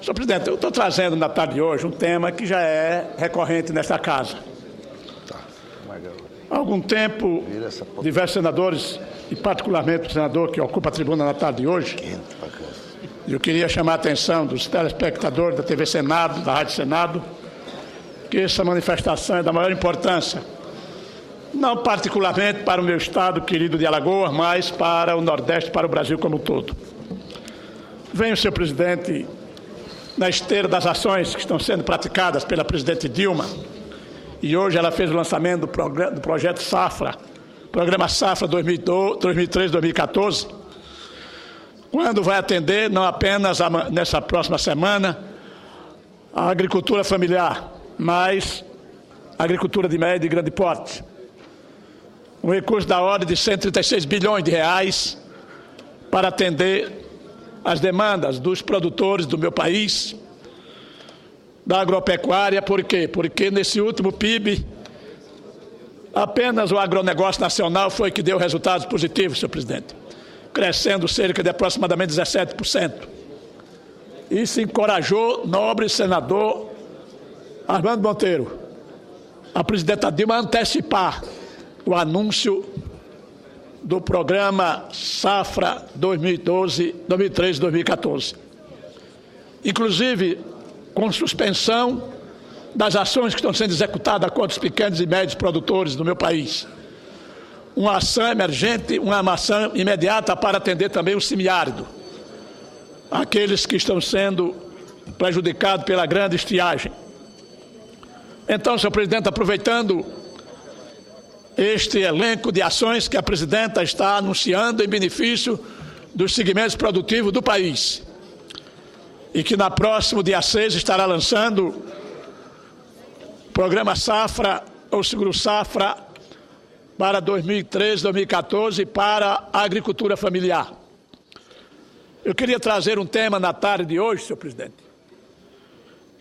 Senhor presidente, eu estou trazendo na tarde de hoje um tema que já é recorrente nesta casa. Há algum tempo, diversos senadores, e particularmente o senador que ocupa a tribuna na tarde de hoje, eu queria chamar a atenção dos telespectadores da TV Senado, da Rádio Senado, que essa manifestação é da maior importância, não particularmente para o meu estado querido de Alagoas, mas para o Nordeste, para o Brasil como um todo. Venho, senhor presidente, na esteira das ações que estão sendo praticadas pela presidente Dilma, e hoje ela fez o lançamento do projeto Safra, Programa Safra 2013-2014, quando vai atender não apenas nessa próxima semana a agricultura familiar, mas a agricultura de médio e grande porte. Um recurso da ordem de 136 bilhões de reais para atender as demandas dos produtores do meu país, da agropecuária. Por quê? Porque nesse último PIB, apenas o agronegócio nacional foi que deu resultados positivos, senhor presidente, crescendo cerca de aproximadamente 17%. Isso encorajou nobre senador Armando Monteiro, a presidenta Dilma, a antecipar o anúncio do programa Safra 2013-2014. Inclusive, com suspensão das ações que estão sendo executadas contra os pequenos e médios produtores do meu país. Uma ação emergente, uma ação imediata para atender também o semiárido, aqueles que estão sendo prejudicados pela grande estiagem. Então, senhor presidente, aproveitando este elenco de ações que a presidenta está anunciando em benefício dos segmentos produtivos do país, e que na próximo dia 6 estará lançando o programa Safra, ou Seguro Safra, para 2013-2014 para a agricultura familiar. Eu queria trazer um tema na tarde de hoje, senhor presidente,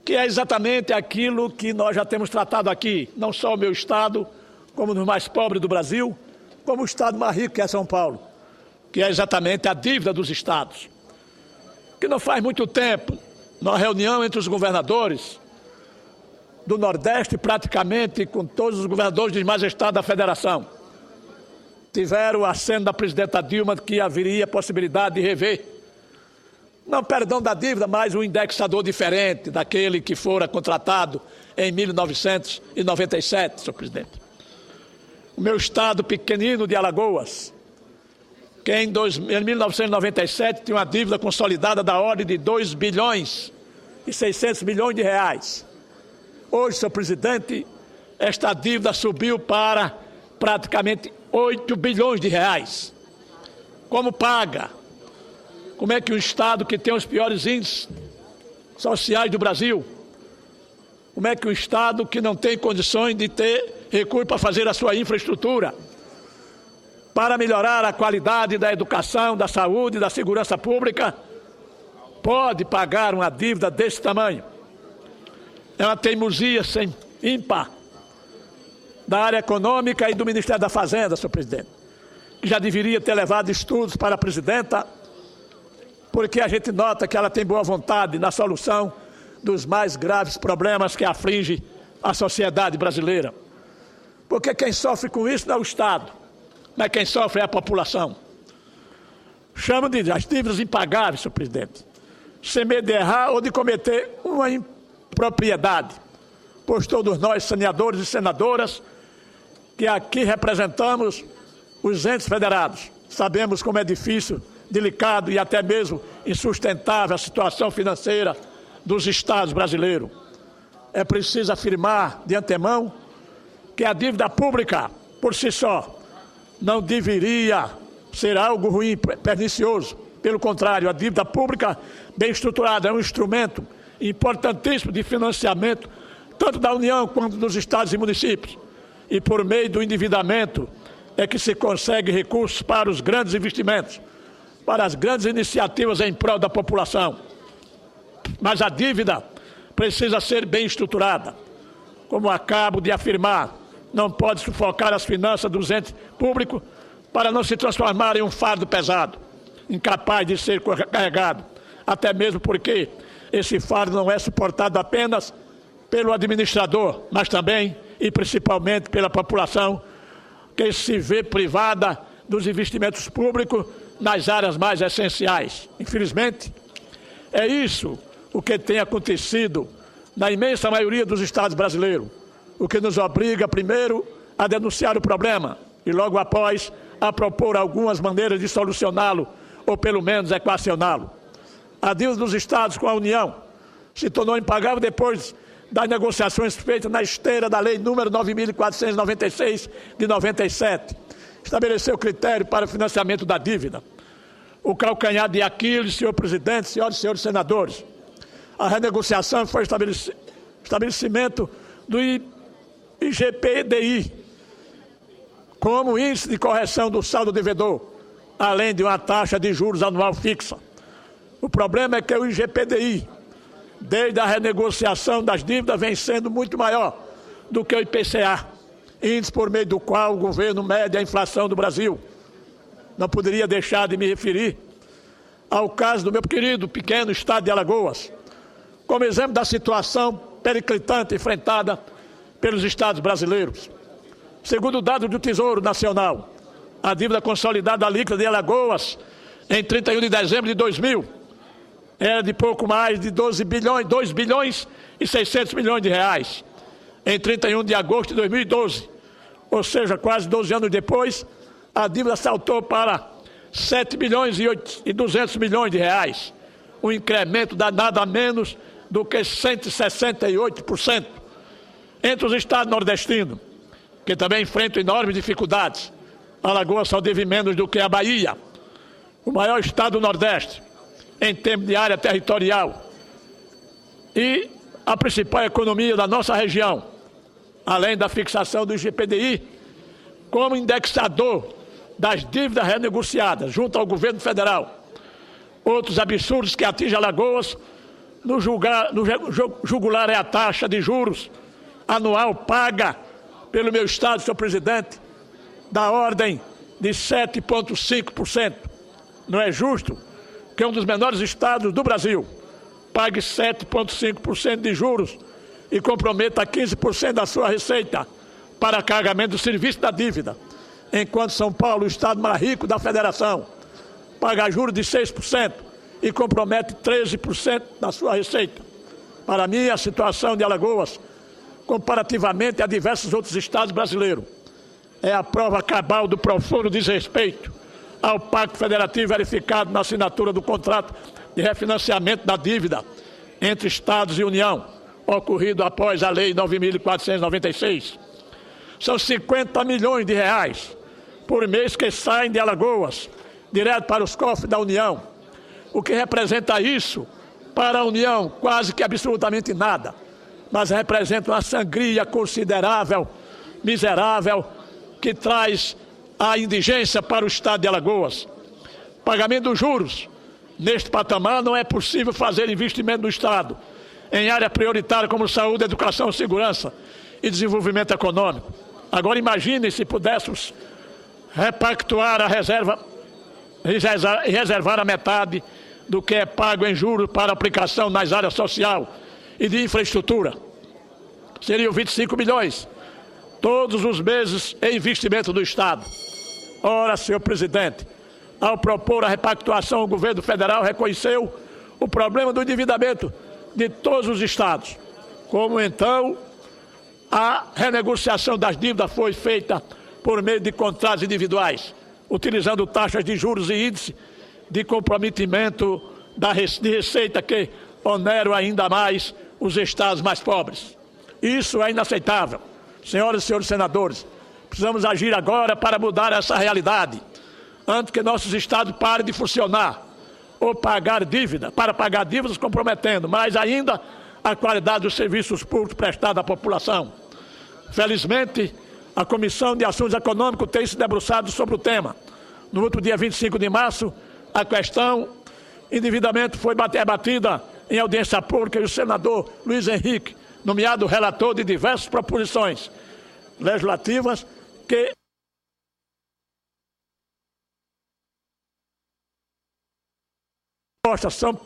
que é exatamente aquilo que nós já temos tratado aqui, não só o meu estado, como nos mais pobres do Brasil, como o estado mais rico, que é São Paulo, que é exatamente a dívida dos estados. Que não faz muito tempo, numa reunião entre os governadores do Nordeste, praticamente com todos os governadores dos demais estados da federação, tiveram o aceno da presidenta Dilma que haveria possibilidade de rever, não perdão da dívida, mas um indexador diferente daquele que fora contratado em 1997, senhor presidente. O meu estado pequenino de Alagoas, que em 1997 tinha uma dívida consolidada da ordem de 2 bilhões e 600 milhões de reais. Hoje, senhor presidente, esta dívida subiu para praticamente 8 bilhões de reais. Como paga? Como é que um estado que tem os piores índices sociais do Brasil, como é que um estado que não tem condições de ter recurso para fazer a sua infraestrutura, para melhorar a qualidade da educação, da saúde, da segurança pública, pode pagar uma dívida desse tamanho? É uma teimosia sem ímpar da área econômica e do Ministério da Fazenda, senhor presidente, que já deveria ter levado estudos para a presidenta, porque a gente nota que ela tem boa vontade na solução dos mais graves problemas que afligem a sociedade brasileira. Porque quem sofre com isso não é o Estado, mas quem sofre é a população. Chamo de as dívidas impagáveis, senhor presidente, sem medo de errar ou de cometer uma impropriedade, pois todos nós, saneadores e senadoras, que aqui representamos os entes federados, sabemos como é difícil, delicado e até mesmo insustentável a situação financeira dos estados brasileiros. É preciso afirmar de antemão que a dívida pública, por si só, não deveria ser algo ruim, pernicioso. Pelo contrário, a dívida pública bem estruturada é um instrumento importantíssimo de financiamento, tanto da União quanto dos estados e municípios. E por meio do endividamento é que se consegue recursos para os grandes investimentos, para as grandes iniciativas em prol da população. Mas a dívida precisa ser bem estruturada. Como acabo de afirmar, não pode sufocar as finanças dos entes públicos para não se transformar em um fardo pesado, incapaz de ser carregado, até mesmo porque esse fardo não é suportado apenas pelo administrador, mas também e principalmente pela população, que se vê privada dos investimentos públicos nas áreas mais essenciais. Infelizmente, é isso o que tem acontecido na imensa maioria dos estados brasileiros, o que nos obriga, primeiro, a denunciar o problema e, logo após, a propor algumas maneiras de solucioná-lo, ou pelo menos equacioná-lo. A dívida dos estados com a União se tornou impagável depois das negociações feitas na esteira da Lei número 9.496 de 97. Estabeleceu critério para o financiamento da dívida. O calcanhar de Aquiles, senhor presidente, senhoras e senhores senadores. A renegociação foi estabelecimento do IGPDI como índice de correção do saldo devedor, além de uma taxa de juros anual fixa. O problema é que o IGPDI, desde a renegociação das dívidas, vem sendo muito maior do que o IPCA, índice por meio do qual o governo mede a inflação do Brasil. Não poderia deixar de me referir ao caso do meu querido pequeno estado de Alagoas, como exemplo da situação periclitante enfrentada pelos estados brasileiros. Segundo dados do Tesouro Nacional, a dívida consolidada líquida de Alagoas em 31 de dezembro de 2000 era de pouco mais de 2 bilhões e 600 milhões de reais. Em 31 de agosto de 2012, ou seja, quase 12 anos depois, a dívida saltou para 7 bilhões e 200 milhões de reais, um incremento de nada menos do que 168%. Entre os estados nordestinos, que também enfrentam enormes dificuldades, Alagoas só deve menos do que a Bahia, o maior estado do Nordeste, em termos de área territorial, e a principal economia da nossa região, além da fixação do IGPDI como indexador das dívidas renegociadas junto ao governo federal. Outros absurdos que atingem Alagoas no jugular é a taxa de juros anual paga pelo meu estado, senhor presidente, da ordem de 7,5%. Não é justo que um dos menores estados do Brasil pague 7,5% de juros e comprometa 15% da sua receita para carregamento do serviço da dívida, enquanto São Paulo, o estado mais rico da federação, paga juros de 6% e compromete 13% da sua receita. Para mim, a situação de Alagoas, comparativamente a diversos outros estados brasileiros, é a prova cabal do profundo desrespeito ao Pacto Federativo verificado na assinatura do contrato de refinanciamento da dívida entre Estados e União, ocorrido após a Lei 9.496. São 50 milhões de reais por mês que saem de Alagoas, direto para os cofres da União. O que representa isso para a União? Quase que absolutamente nada. Mas representa uma sangria considerável, miserável, que traz a indigência para o estado de Alagoas. Pagamento dos juros. Neste patamar não é possível fazer investimento no estado em área prioritária como saúde, educação, segurança e desenvolvimento econômico. Agora imagine se pudéssemos repactuar a reserva e reservar a metade do que é pago em juros para aplicação nas áreas social e de infraestrutura. Seriam 25 milhões todos os meses em investimento do estado. Ora, senhor presidente, ao propor a repactuação, o governo federal reconheceu o problema do endividamento de todos os estados. Como então a renegociação das dívidas foi feita por meio de contratos individuais, utilizando taxas de juros e índice de comprometimento de receita que oneram ainda mais os estados mais pobres. Isso é inaceitável. Senhoras e senhores senadores, precisamos agir agora para mudar essa realidade, antes que nossos estados parem de funcionar ou pagar dívida, para pagar dívidas comprometendo mais ainda a qualidade dos serviços públicos prestados à população. Felizmente, a Comissão de Assuntos Econômicos tem se debruçado sobre o tema. No último dia 25 de março, a questão endividamento foi debatida em audiência pública e o senador Luiz Henrique, nomeado relator de diversas proposições legislativas que são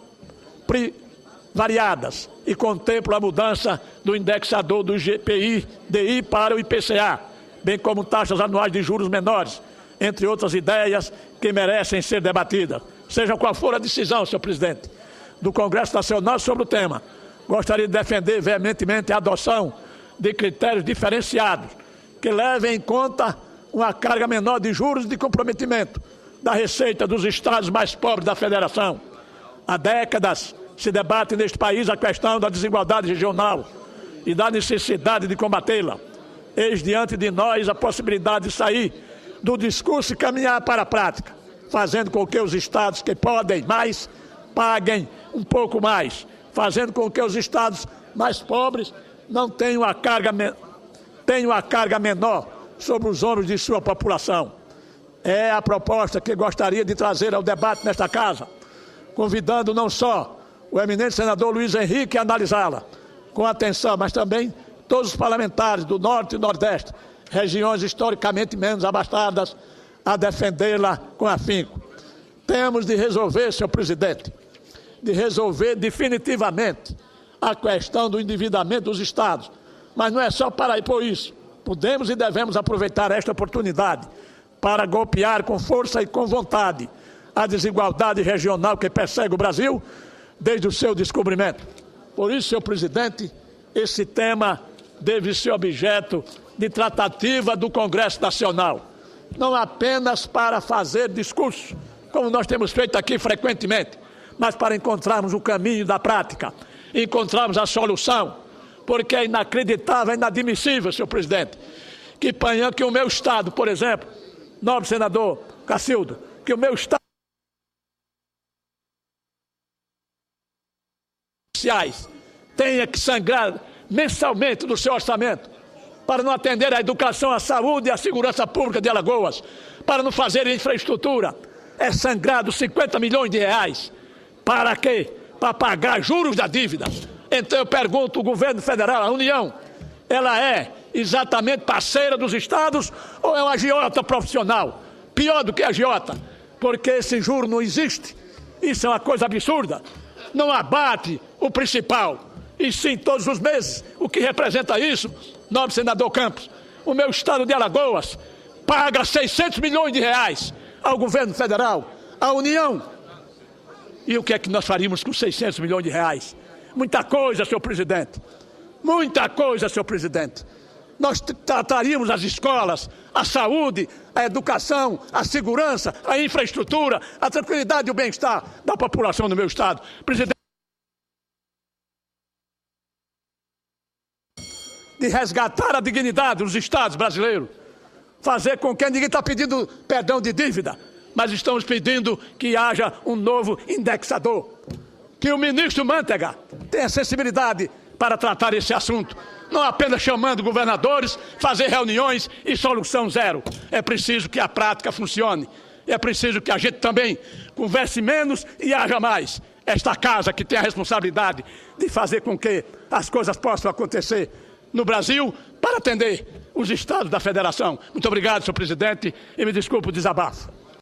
variadas e contemplam a mudança do indexador do GPI-DI para o IPCA, bem como taxas anuais de juros menores, entre outras ideias que merecem ser debatidas. Seja qual for a decisão, senhor presidente, do Congresso Nacional sobre o tema, gostaria de defender veementemente a adoção de critérios diferenciados que levem em conta uma carga menor de juros e de comprometimento da receita dos estados mais pobres da Federação. Há décadas se debate neste país a questão da desigualdade regional e da necessidade de combatê-la. Eis diante de nós a possibilidade de sair do discurso e caminhar para a prática, fazendo com que os estados que podem mais paguem um pouco mais, fazendo com que os estados mais pobres não tenham a carga menor sobre os ombros de sua população. É a proposta que gostaria de trazer ao debate nesta casa, convidando não só o eminente senador Luiz Henrique a analisá-la com atenção, mas também todos os parlamentares do Norte e Nordeste, regiões historicamente menos abastadas, a defendê-la com afinco. Temos de resolver, senhor presidente, de resolver definitivamente a questão do endividamento dos estados. Mas não é só para por isso. Podemos e devemos aproveitar esta oportunidade para golpear com força e com vontade a desigualdade regional que persegue o Brasil desde o seu descobrimento. Por isso, senhor presidente, esse tema deve ser objeto de tratativa do Congresso Nacional, não apenas para fazer discurso, como nós temos feito aqui frequentemente, mas para encontrarmos o caminho da prática, encontrarmos a solução, porque é inacreditável, é inadmissível, senhor presidente, que o meu Estado, por exemplo, nobre senador Cacildo, que o meu Estado tenha que sangrar mensalmente do seu orçamento para não atender à educação, à saúde e à segurança pública de Alagoas, para não fazer infraestrutura. É sangrado 50 milhões de reais. Para quê? Para pagar juros da dívida. Então eu pergunto, o governo federal, a União, ela é exatamente parceira dos estados ou é uma agiota profissional? Pior do que a agiota, porque esse juro não existe. Isso é uma coisa absurda. Não abate o principal, e sim todos os meses. O que representa isso, nobre senador Campos? O meu estado de Alagoas paga 600 milhões de reais ao governo federal, à União. E o que é que nós faríamos com 600 milhões de reais? Muita coisa, senhor presidente. Muita coisa, senhor presidente. Nós trataríamos as escolas, a saúde, a educação, a segurança, a infraestrutura, a tranquilidade e o bem-estar da população do meu estado. Presidente, de resgatar a dignidade dos estados brasileiros, fazer com que ninguém está pedindo perdão de dívida, mas estamos pedindo que haja um novo indexador, que o ministro Mantega tenha sensibilidade para tratar esse assunto, não apenas chamando governadores, fazer reuniões e solução zero. É preciso que a prática funcione, é preciso que a gente também converse menos e haja mais. Esta casa que tem a responsabilidade de fazer com que as coisas possam acontecer no Brasil para atender os estados da federação. Muito obrigado, senhor presidente, e me desculpe o desabafo.